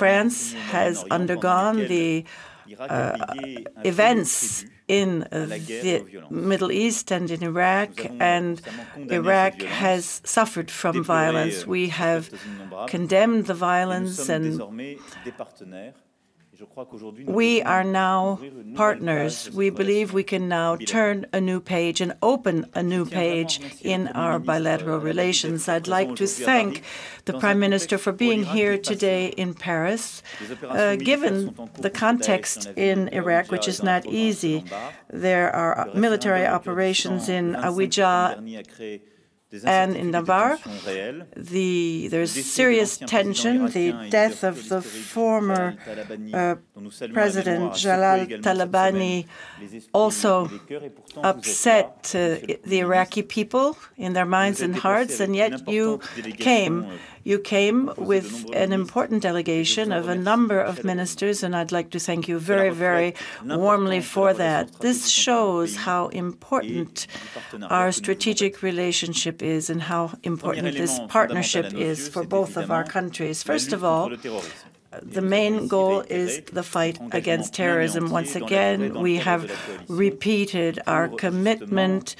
France has undergone the events in the Middle East and in Iraq, and Iraq has suffered from violence. We have condemned the violence, and we are now partners. We believe we can now turn a new page and open a new page in our bilateral relations. I'd like to thank the Prime Minister for being here today in Paris. Given the context in Iraq, which is not easy, there are military operations in Awija and in Navarre. There's serious tension. The death of the former President Jalal Talabani also upset the Iraqi people in their minds and hearts, and yet you came with an important delegation of a number of ministers, and I'd like to thank you very, very warmly for that. This shows how important our strategic relationship is and how important this partnership is for both of our countries. First of all, the main goal is the fight against terrorism. Once again, we have repeated our commitment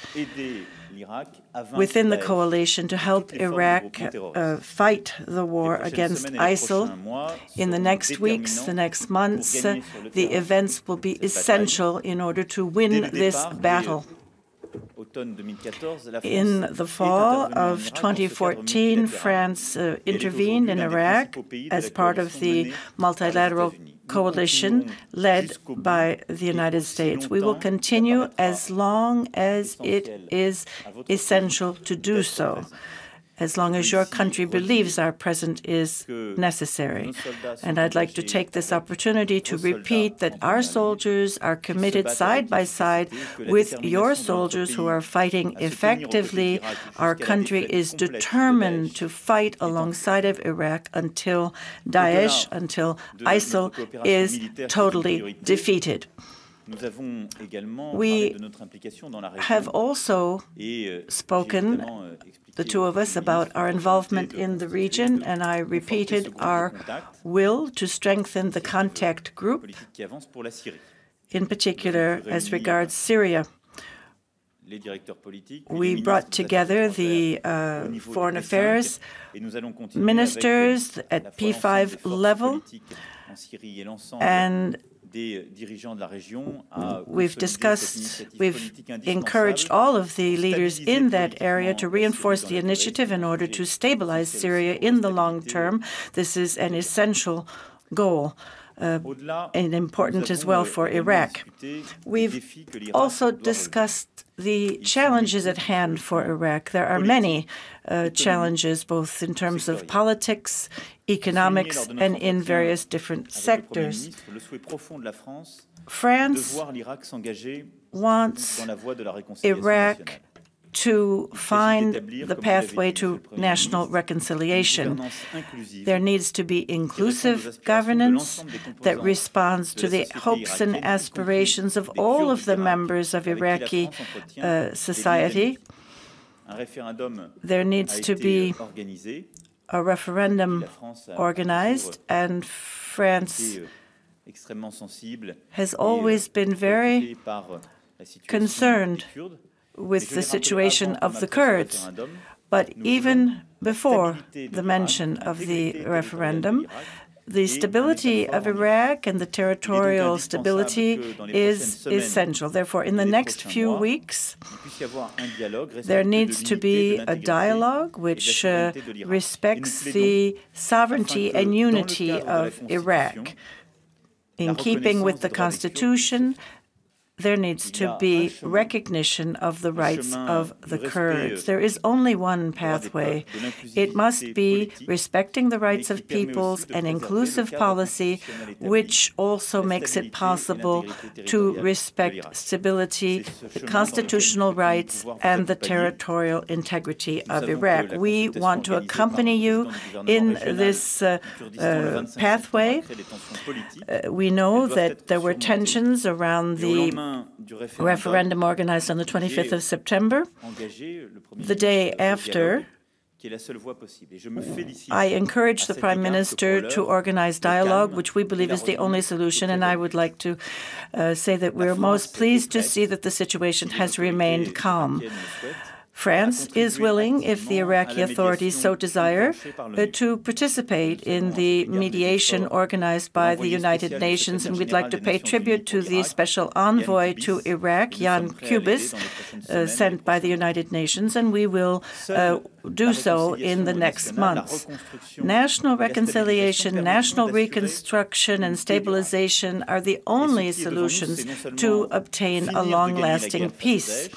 within the coalition to help Iraq fight the war against ISIL. In the next weeks, the next months, the events will be essential in order to win this battle. In the fall of 2014, France intervened in Iraq as part of the multilateral coalition led by the United States. We will continue as long as it is essential to do so, as long as your country believes our presence is necessary. And I'd like to take this opportunity to repeat that our soldiers are committed side by side with your soldiers who are fighting effectively. Our country is determined to fight alongside of Iraq until Daesh, until ISIL is totally defeated. We have also spoken, the two of us, about our involvement in the region, and I repeated our will to strengthen the contact group, in particular as regards Syria. We brought together the foreign affairs ministers at P5 level, and we've encouraged all of the leaders in that area to reinforce the initiative in order to stabilize Syria in the long term. This is an essential goal and important as well for Iraq. We've also discussed the challenges at hand for Iraq. There are many challenges, both in terms of politics, economics, and in various different sectors. France wants Iraq to find the pathway to national reconciliation. There needs to be inclusive governance that responds to the hopes and aspirations of all of the members of Iraqi society. There needs to be a referendum organized, and France has always been very concerned with the situation of the Kurds. But even before the mention of the referendum, the stability of Iraq and the territorial stability is essential. Therefore, in the next few weeks, there needs to be a dialogue which respects the sovereignty and unity of Iraq. In keeping with the Constitution, there needs to be recognition of the rights of the Kurds. There is only one pathway. It must be respecting the rights of peoples, an inclusive policy, which also makes it possible to respect stability, the constitutional rights, and the territorial integrity of Iraq. We want to accompany you in this pathway. We know that there were tensions around the referendum organized on the 25th of September. The day after, I encourage the Prime Minister to organize dialogue, which we believe is the only solution, and I would like to say that we're most pleased to see that the situation has remained calm. France is willing, if the Iraqi authorities so desire, to participate in the mediation organized by the United Nations, and we'd like to pay tribute to the special envoy to Iraq, Jan Kubis, sent by the United Nations, and we will do so in the next months. National reconciliation, national reconstruction, and stabilization are the only solutions to obtain a long-lasting peace.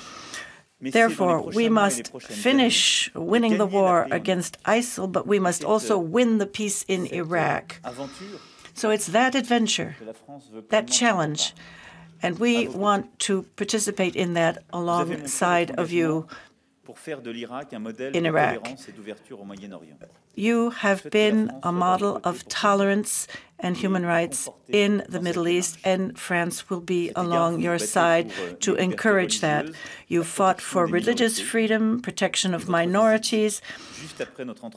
Therefore, we must finish winning the war against ISIL, but we must also win the peace in Iraq. So it's that adventure, that challenge, and we want to participate in that alongside of you in Iraq. You have been a model of tolerance and human rights in the Middle East, and France will be along your side to encourage that. You fought for religious freedom, protection of minorities,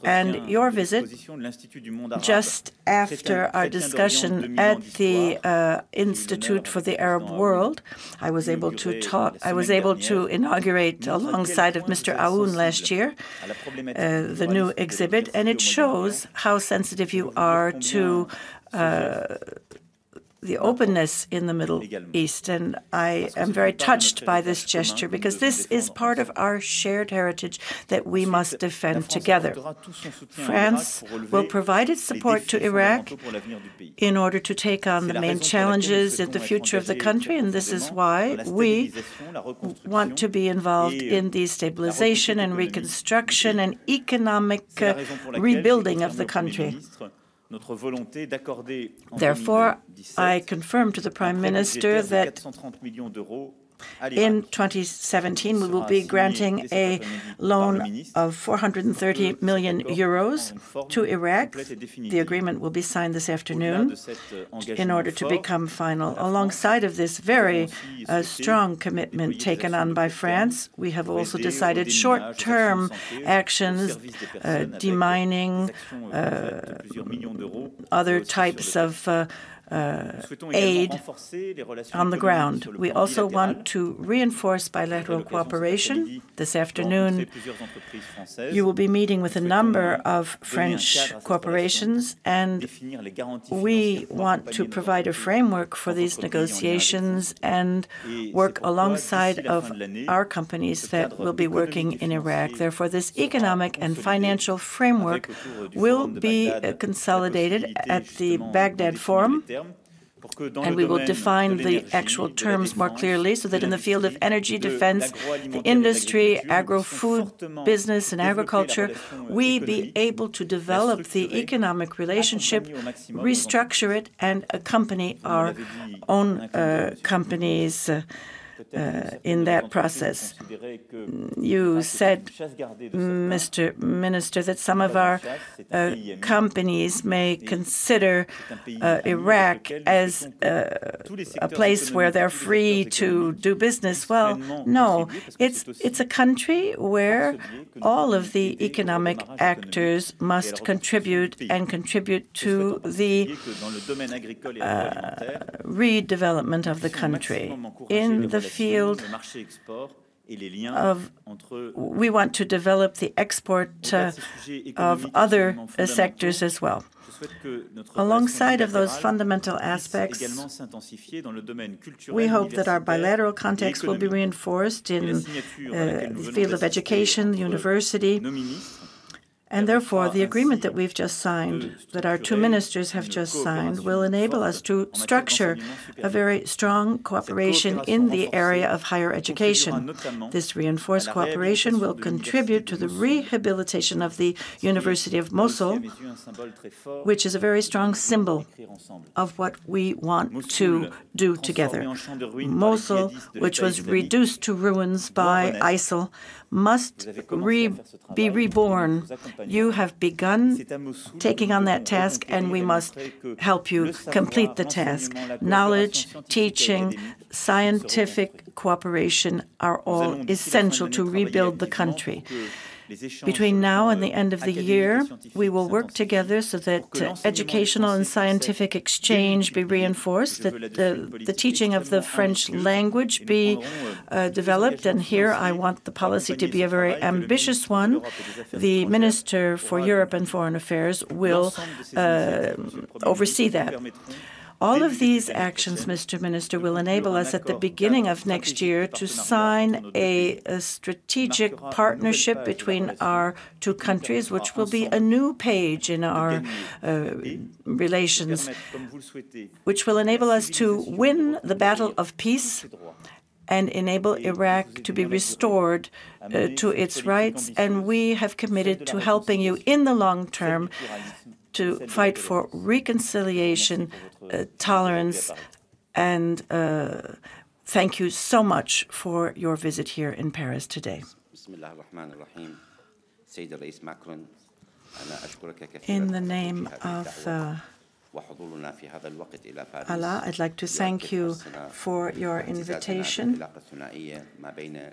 and your visit, just after our discussion at the Institute for the Arab World, I was able to inaugurate alongside of Mr. Aoun last year the new exhibit, and it shows how sensitive you are to the openness in the Middle East. And I am very touched by this gesture because this is part of our shared heritage that we must defend together. France will provide its support to Iraq in order to take on the main challenges in the future of the country, and this is why we want to be involved in the stabilization and reconstruction and economic rebuilding of the country. Therefore, I confirm to the Prime Minister that in 2017 we will be granting a loan of 430 million euros to Iraq. The agreement will be signed this afternoon in order to become final. Alongside of this very strong commitment taken on by France, we have also decided short-term actions, demining, other types of aid on the ground. We also want to reinforce bilateral cooperation. This afternoon, you will be meeting with a number of French corporations, and we want to provide a framework for these negotiations and work alongside of our companies that will be working in Iraq. Therefore, this economic and financial framework will be consolidated at the Baghdad Forum, and we will define the actual terms more clearly so that in the field of energy, defense, the industry, agro-food business, and agriculture, we be able to develop the economic relationship, restructure it, and accompany our own companies in that process. You said, Mr. Minister, that some of our companies may consider Iraq as a place where they're free to do business. Well, no, it's a country where all of the economic actors must contribute and contribute to the redevelopment of the country. In the field of, we want to develop the export of other sectors as well. Alongside of those fundamental aspects, we hope that our bilateral contacts will be reinforced in the field of education, university, and therefore, the agreement that we've just signed, that our two ministers have just signed, will enable us to structure a very strong cooperation in the area of higher education. This reinforced cooperation will contribute to the rehabilitation of the University of Mosul, which is a very strong symbol of what we want to do together. Mosul, which was reduced to ruins by ISIL, must be reborn. You have begun taking on that task, and we must help you complete the task. Knowledge, teaching, scientific cooperation are all essential to rebuild the country. Between now and the end of the year, we will work together so that educational and scientific exchange be reinforced, that the teaching of the French language be developed. And here I want the policy to be a very ambitious one. The Minister for Europe and Foreign Affairs will oversee that. All of these actions, Mr. Minister, will enable us at the beginning of next year to sign a strategic partnership between our two countries, which will be a new page in our relations, which will enable us to win the battle of peace and enable Iraq to be restored to its rights. And we have committed to helping you in the long term to fight for reconciliation, tolerance, and thank you so much for your visit here in Paris today. In the name of Allah, I'd like to thank you for your invitation.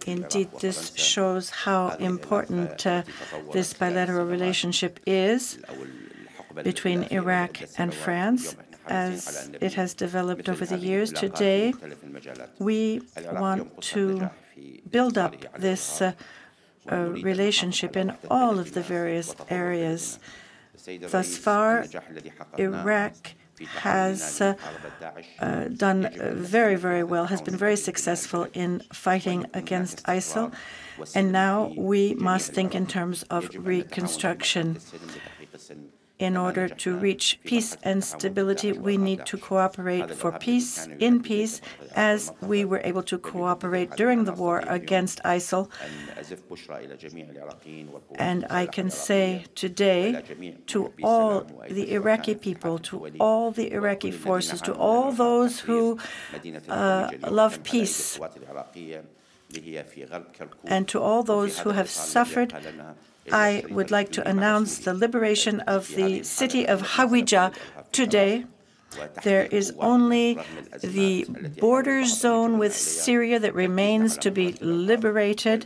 Indeed, this shows how important this bilateral relationship is between Iraq and France, as it has developed over the years. Today, we want to build up this relationship in all of the various areas. Thus far, Iraq has done very, very well, has been very successful in fighting against ISIL, and now we must think in terms of reconstruction. In order to reach peace and stability, we need to cooperate for peace, in peace, as we were able to cooperate during the war against ISIL. And I can say today to all the Iraqi people, to all the Iraqi forces, to all those who love peace, and to all those who have suffered, I would like to announce the liberation of the city of Hawija today. There is only the border zone with Syria that remains to be liberated.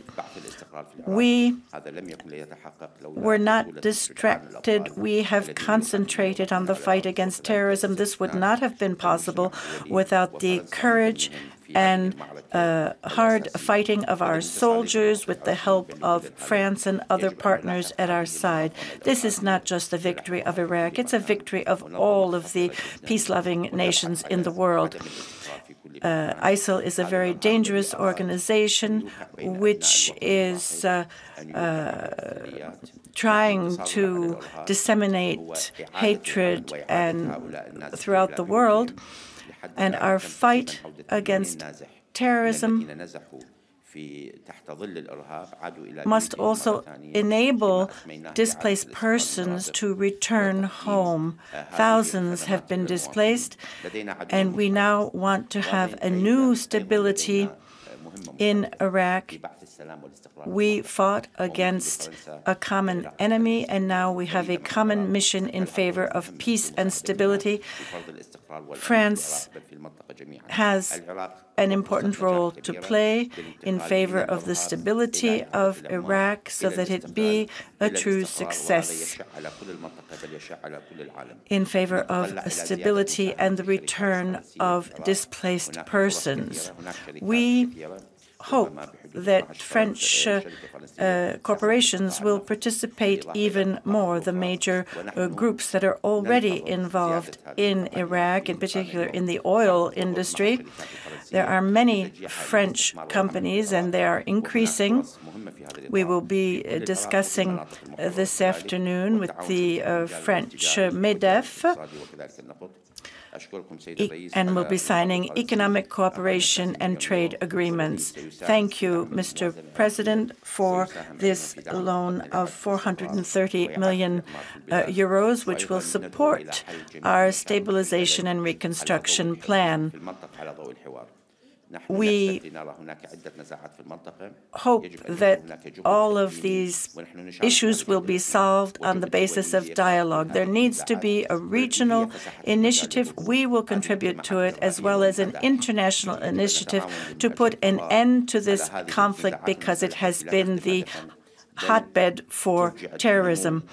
We were not distracted. We have concentrated on the fight against terrorism. This would not have been possible without the courage and hard fighting of our soldiers with the help of France and other partners at our side. This is not just the victory of Iraq, it's a victory of all of the peace-loving nations in the world. ISIL is a very dangerous organization which is trying to disseminate hatred throughout the world. And our fight against terrorism must also enable displaced persons to return home. Thousands have been displaced, and we now want to have a new stability in Iraq. We fought against a common enemy, and now we have a common mission in favor of peace and stability. France has an important role to play in favor of the stability of Iraq so that it be a true success, in favor of stability and the return of displaced persons. We hope that French corporations will participate even more. The major groups that are already involved in Iraq, in particular in the oil industry. There are many French companies, and they are increasing. We will be discussing this afternoon with the French MEDEF, and will be signing economic cooperation and trade agreements. Thank you, Mr. President, for this loan of 430 million euros, which will support our stabilization and reconstruction plan. We hope that all of these issues will be solved on the basis of dialogue. There needs to be a regional initiative. We will contribute to it, as well as an international initiative to put an end to this conflict, because it has been the hotbed for terrorism.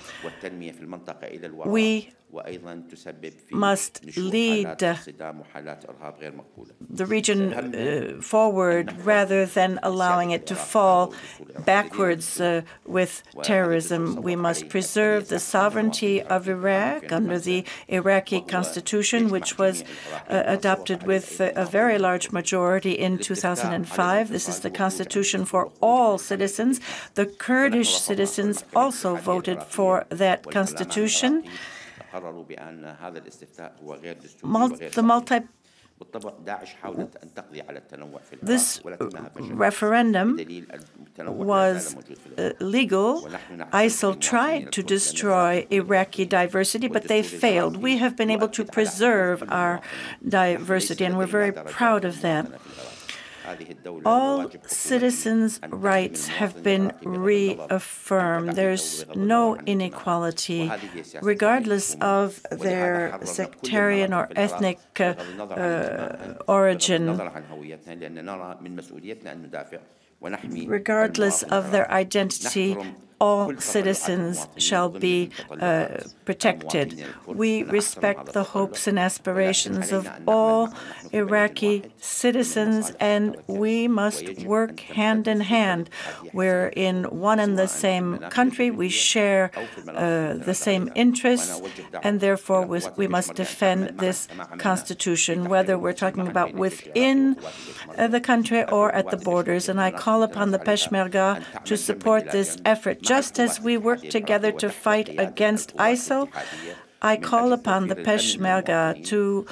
We must lead the region forward rather than allowing it to fall backwards with terrorism. We must preserve the sovereignty of Iraq under the Iraqi constitution, which was adopted with a very large majority in 2005. This is the constitution for all citizens. The Kurdish citizens also voted for that constitution. This referendum was legal. ISIL tried to destroy Iraqi diversity, but they failed. We have been able to preserve our diversity, and we're very proud of that. All citizens' rights have been reaffirmed. There's no inequality, regardless of their sectarian or ethnic origin, regardless of their identity. All citizens shall be protected. We respect the hopes and aspirations of all Iraqi citizens, and we must work hand in hand. We're in one and the same country. We share the same interests, and therefore we must defend this constitution, whether we're talking about within the country or at the borders. And I call upon the Peshmerga to support this effort. Just as we work together to fight against ISIL, I call upon the Peshmerga to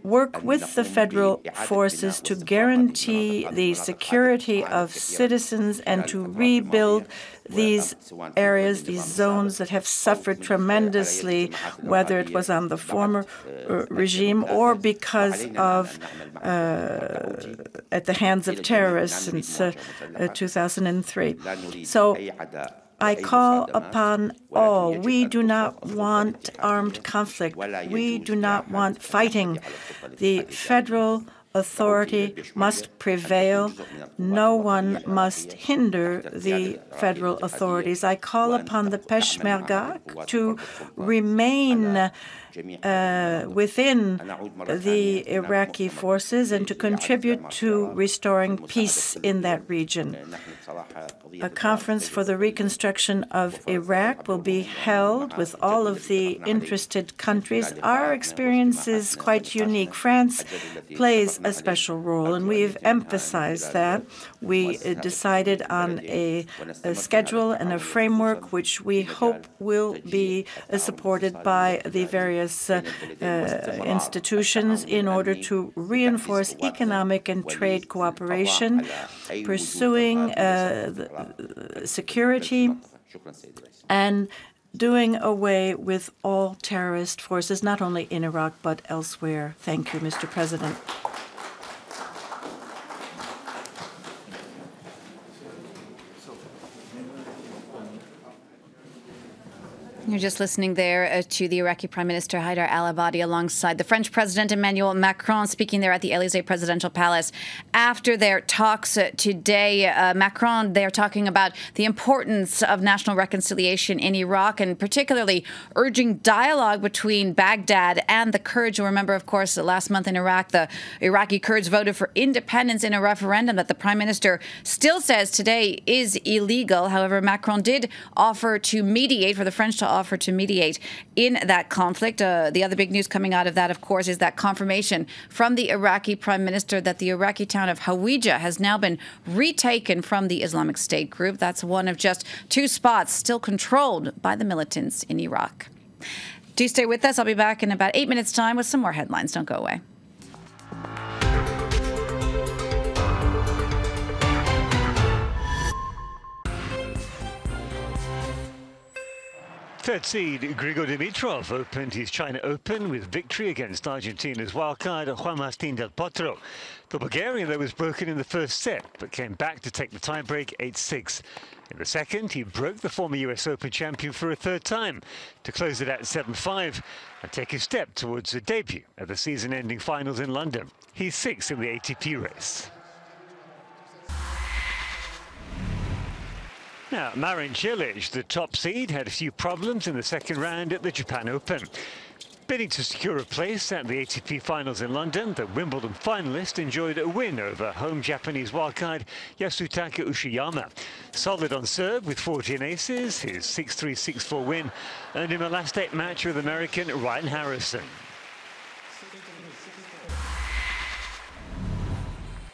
work with the federal forces to guarantee the security of citizens and to rebuild these areas, these zones that have suffered tremendously, whether it was on the former regime or because of at the hands of terrorists since 2003. So I call upon all. We do not want armed conflict. We do not want fighting. The federal authority must prevail. No one must hinder the federal authorities. I call upon the Peshmerga to remain within the Iraqi forces and to contribute to restoring peace in that region. A conference for the reconstruction of Iraq will be held with all of the interested countries. Our experience is quite unique. France plays a special role, and we've emphasized that. We decided on a schedule and a framework which we hope will be supported by the various institutions in order to reinforce economic and trade cooperation, pursuing security, and doing away with all terrorist forces, not only in Iraq but elsewhere. Thank you, Mr. President. You're just listening there to the Iraqi Prime Minister Haider Al-Abadi alongside the French President Emmanuel Macron speaking there at the Élysée Presidential Palace. After their talks today, Macron, they're talking about the importance of national reconciliation in Iraq and particularly urging dialogue between Baghdad and the Kurds. You'll remember, of course, last month in Iraq, the Iraqi Kurds voted for independence in a referendum that the Prime Minister still says today is illegal. However, Macron did offer to mediate, for the French to offer to mediate in that conflict. The other big news coming out of that, of course, is that confirmation from the Iraqi Prime Minister that the Iraqi town of Hawija has now been retaken from the Islamic State group. That's one of just 2 spots still controlled by the militants in Iraq. Do stay with us. I'll be back in about 8 minutes' time with some more headlines. Don't go away. Third seed Grigor Dimitrov opened his China Open with victory against Argentina's wildcard Juan Martín del Potro. The Bulgarian, though, was broken in the first set, but came back to take the tiebreak 8-6. In the second, he broke the former US Open champion for a third time to close it at 7-5 and take his step towards a debut at the season-ending finals in London. He's 6th in the ATP race. Now, Marin Cilic, the top seed, had a few problems in the second round at the Japan Open. Bidding to secure a place at the ATP Finals in London, the Wimbledon finalist enjoyed a win over home Japanese wildcard Yasutaka Uchiyama. Solid on serve with 14 aces, his 6-3, 6-4 win earned him a last 8 match with American Ryan Harrison.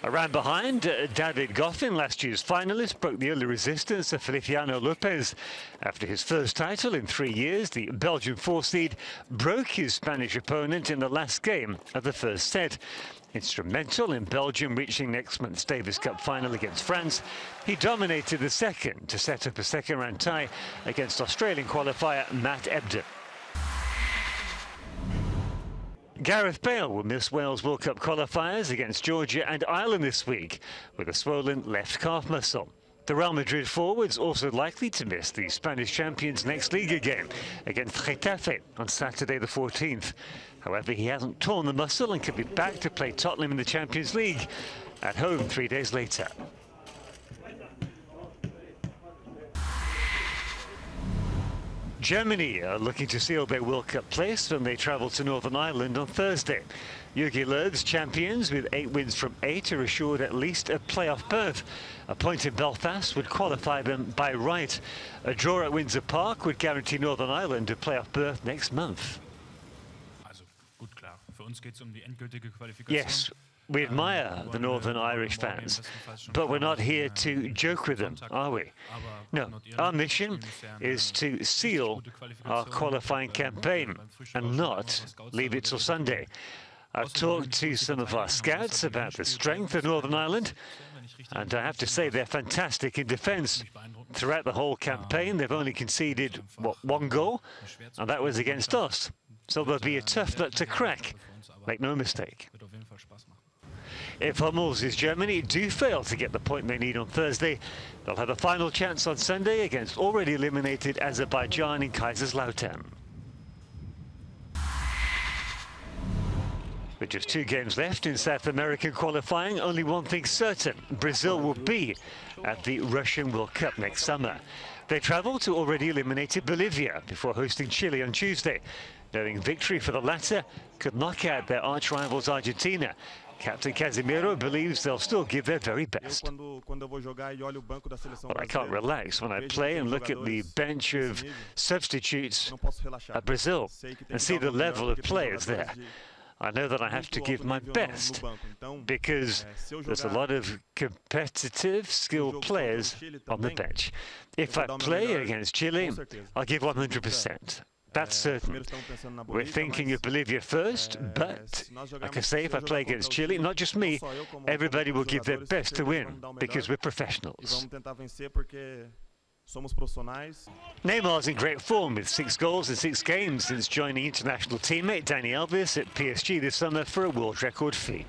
A round behind, David Goffin, last year's finalist, broke the early resistance of Feliciano Lopez. After his first title in 3 years, the Belgian 4-seed broke his Spanish opponent in the last game of the first set. Instrumental in Belgium reaching next month's Davis Cup final against France, he dominated the second to set up a second-round tie against Australian qualifier Matt Ebden. Gareth Bale will miss Wales World Cup qualifiers against Georgia and Ireland this week with a swollen left calf muscle. The Real Madrid forward's also likely to miss the Spanish champions' next Liga game against Getafe on Saturday the 14th. However, he hasn't torn the muscle and could be back to play Tottenham in the Champions League at home 3 days later. Germany are looking to seal their World Cup place when they travel to Northern Ireland on Thursday. Jogi Löw's champions, with 8 wins from 8, are assured at least a playoff berth. A point in Belfast would qualify them by right. A draw at Windsor Park would guarantee Northern Ireland a playoff berth next month. Yes, we admire the Northern Irish fans, but we're not here to joke with them, are we? No, our mission is to seal our qualifying campaign and not leave it till Sunday. I've talked to some of our scouts about the strength of Northern Ireland, and I have to say they're fantastic in defence. Throughout the whole campaign, they've only conceded, what, 1 goal, and that was against us. So they'll be a tough nut to crack, make no mistake. If Hummels' Germany do fail to get the point they need on Thursday, they'll have a final chance on Sunday against already eliminated Azerbaijan in Kaiserslautern. With just 2 games left in South American qualifying, only one thing's certain: Brazil will be at the Russian World Cup next summer. They travel to already eliminated Bolivia before hosting Chile on Tuesday, knowing victory for the latter could knock out their arch-rivals Argentina. Captain Casemiro believes they'll still give their very best. But I can't relax when I play and look at the bench of substitutes at Brazil and see the level of players there. I know that I have to give my best because there's a lot of competitive, skilled players on the bench. If I play against Chile, I'll give 100%. That's certain. We're thinking of Bolivia first, but, like I say, if I play against Chile, not just me, everybody will give their best to win, because we're professionals. Neymar's in great form with 6 goals in 6 games since joining international teammate Dani Alves at PSG this summer for a world record fee.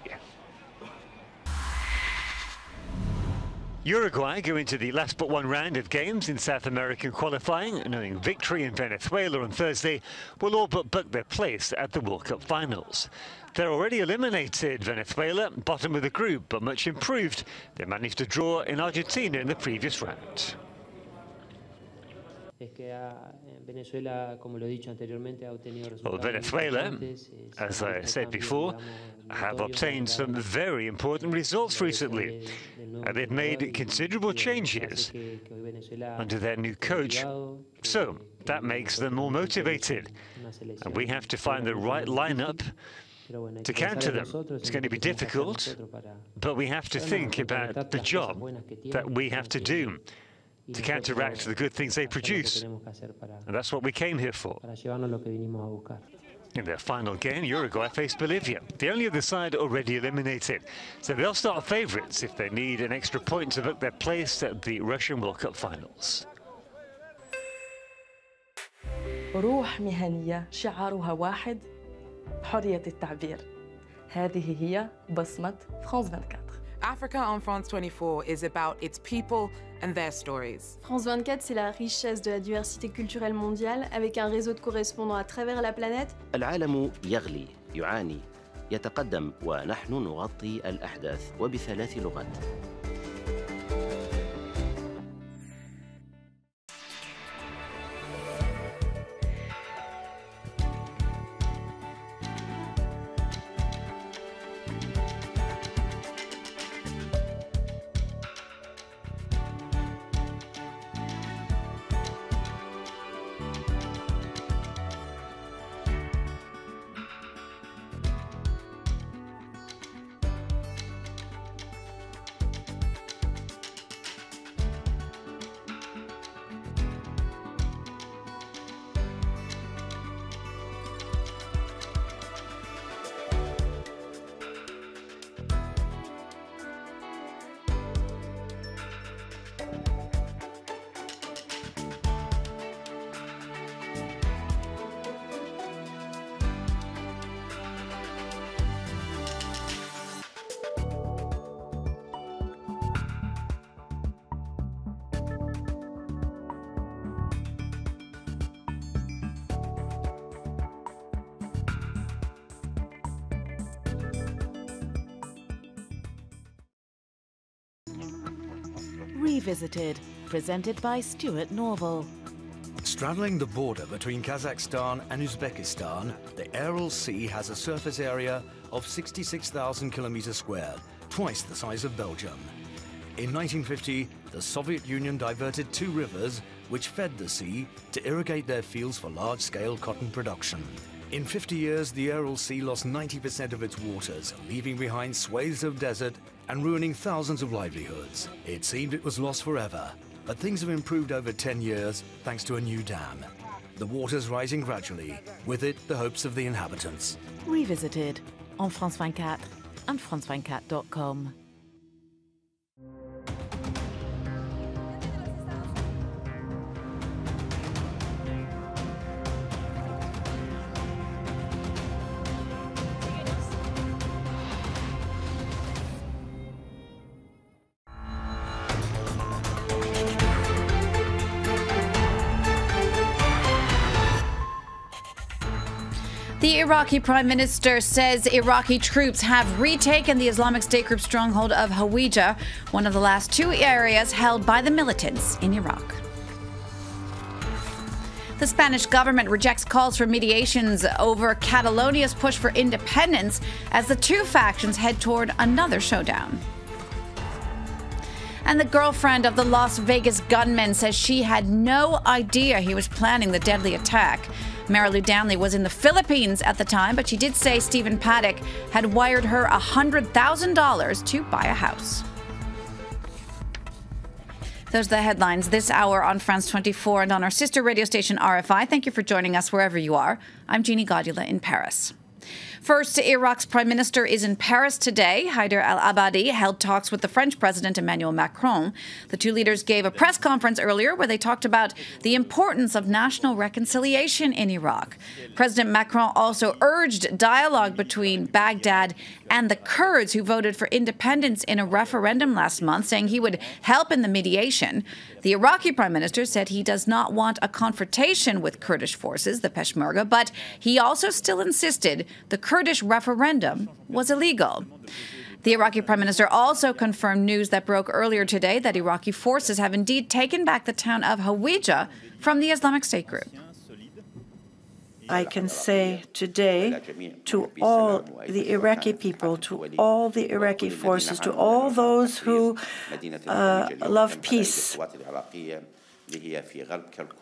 Uruguay go into the last but 1 round of games in South American qualifying, knowing victory in Venezuela on Thursday will all but book their place at the World Cup finals. They're already eliminated Venezuela, bottom of the group, but much improved. They managed to draw in Argentina in the previous round. Well, Venezuela, as I said before, have obtained some very important results recently. And they've made considerable changes under their new coach. So that makes them more motivated. And we have to find the right lineup to counter them. It's going to be difficult, but we have to think about the job that we have to do to counteract the good things they produce. And that's what we came here for. In their final game, Uruguay faced Bolivia, the only other side already eliminated. So they'll start favourites if they need an extra point to book their place at the Russian World Cup finals. روح مهنية شعارها واحد: حرية التعبير. هذه هي بصمة France 24. Africa on France 24 is about its people and their stories. France 24, c'est la richesse de la diversité culturelle mondiale avec un réseau de correspondants à travers la planète. العالم يغلي، يعاني، يتقدم، ونحن نغطي الأحداث وب3 لغات. Revisited, presented by Stuart Norval. Straddling the border between Kazakhstan and Uzbekistan, the Aral Sea has a surface area of 66,000 kilometers squared, twice the size of Belgium. In 1950, the Soviet Union diverted 2 rivers which fed the sea to irrigate their fields for large-scale cotton production. In 50 years, the Aral Sea lost 90% of its waters, leaving behind swathes of desert and ruining thousands of livelihoods. It seemed it was lost forever, but things have improved over 10 years thanks to a new dam. The water's rising gradually, with it the hopes of the inhabitants. Revisited on France 24 and France24.com. The Iraqi Prime Minister says Iraqi troops have retaken the Islamic State group stronghold of Hawija, one of the last 2 areas held by the militants in Iraq. The Spanish government rejects calls for mediations over Catalonia's push for independence as the 2 factions head toward another showdown. And the girlfriend of the Las Vegas gunman says she had no idea he was planning the deadly attack. Marilu Danley was in the Philippines at the time, but she did say Stephen Paddock had wired her $100,000 to buy a house. Those are the headlines this hour on France 24 and on our sister radio station RFI. Thank you for joining us wherever you are. I'm Jeannie Godula in Paris. First, Iraq's Prime Minister is in Paris today. Haider Al-Abadi held talks with the French President Emmanuel Macron. The 2 leaders gave a press conference earlier where they talked about the importance of national reconciliation in Iraq. President Macron also urged dialogue between Baghdad and the Kurds who voted for independence in a referendum last month, saying he would help in the mediation. The Iraqi Prime Minister said he does not want a confrontation with Kurdish forces, the Peshmerga, but he also still insisted the Kurdish referendum was illegal. The Iraqi Prime Minister also confirmed news that broke earlier today that Iraqi forces have indeed taken back the town of Hawija from the Islamic State group. I can say today to all the Iraqi people, to all the Iraqi forces, to all those who love peace,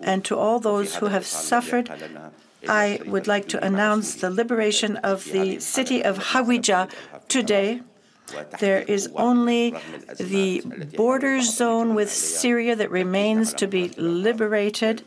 and to all those who have suffered, I would like to announce the liberation of the city of Hawija today. There is only the border zone with Syria that remains to be liberated.